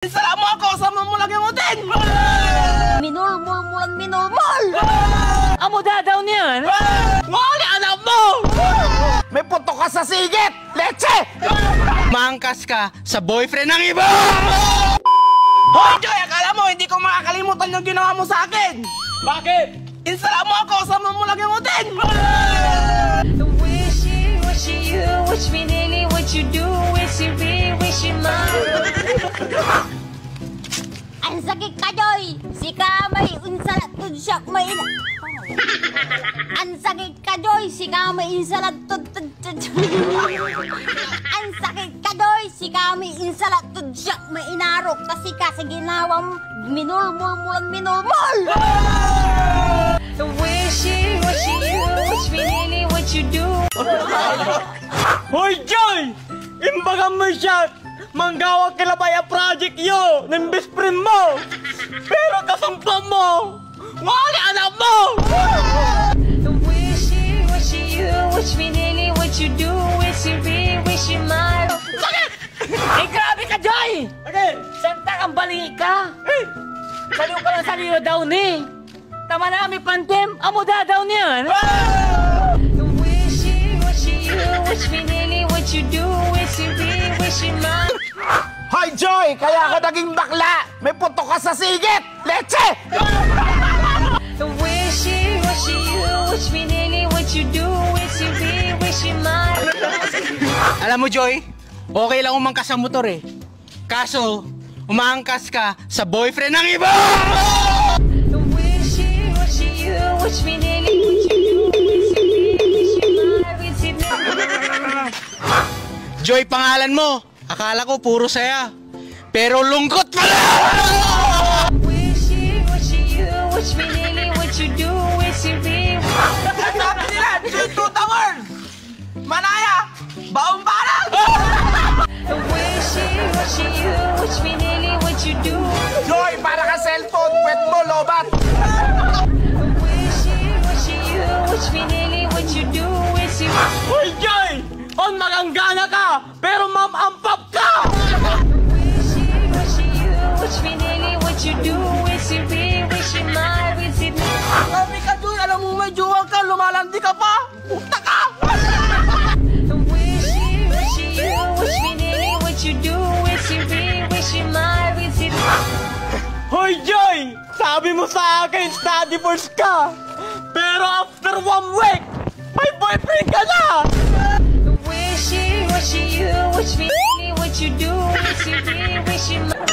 Sala mo ako, sama mo lang yung utin! Minulmul mo lang minulmul! Amo dadaw niyan? Wala anak mo! May puto ka sa sigit! Leche! Maangkas ka sa boyfriend ng iba! Hoy Joy! Akala mo hindi ko makakalimutan yung ginawa mo sa akin! Bakit? Insala mo ako, sama mo lang yung utin! Wishy you, wish me nearly what you do, wishy me, wishy mine. Ang sakit ka, Joy! Si Kamay, unsalat tud siya may ina... Ang sakit ka, Joy! Si Kamay, unsalat tud... Ang sakit ka, Joy! Si Kamay, unsalat tud siya may inarok. Kasi ka sa ginawang minulmul mo lang minulmul! Wishy you, wish me nearly what you do. Hoy, Joy! Imbagan mo siya! Manggawag kilabay ang project yo ng best friend mo! Pero kasumpa mo! Wala anak mo! Wishy you, wish me nearly what you do, wishy me, wishy mine. Bakit? Eh, grabe ka, Joy! Okay! Santa kang bali ka! Saliw ka lang saliw daw ni! Tama na kami pantem! Amo dadaw niyan! Wishy you, wish me nearly what you do, wishy me, wishy mine. Hoy Joy! Kaya ako naging bakla! May puto ka sa sigit! Leche! Wishy you, wish me nearly what you do, wishy me, wishy mine. Alam mo Joy, okay lang umangkas sa motor eh. Kaso, umaangkas ka sa boyfriend ng iba! Wishy you, wish me nearly what you do, wishy me, wishy mine, wishy me. Joy pangalan mo! Akala ko puro saya. Pero lungkot pala! Wishy you, wish me nearly what you do, wishy me. Sabi nila, Joy to the world! Manaya! Baong parang! Wishy you, wish me nearly what you do. Joy, para ka cellphone! Pwet mo, lobat! Wishy you, wish me nearly what you do, wishy me. Hoy, Joy! On maganggana ka! Pero mamampap ka! Wishy you, wish me nearly what you do, wishy me, wishy mine, wishy me. Sabi ka Joy, alam mo may jowa ka, lumalandi ka pa! Puta ka! Wishy you, wish me nearly what you do, wishy me, wishy mine, wishy me. Hoy, Joy! Sabi mo sa akin, study first ka! Pero after 1 week, may boyfriend ka na! Wishy you, wish me nearly what you do, wishy me, wishy mine.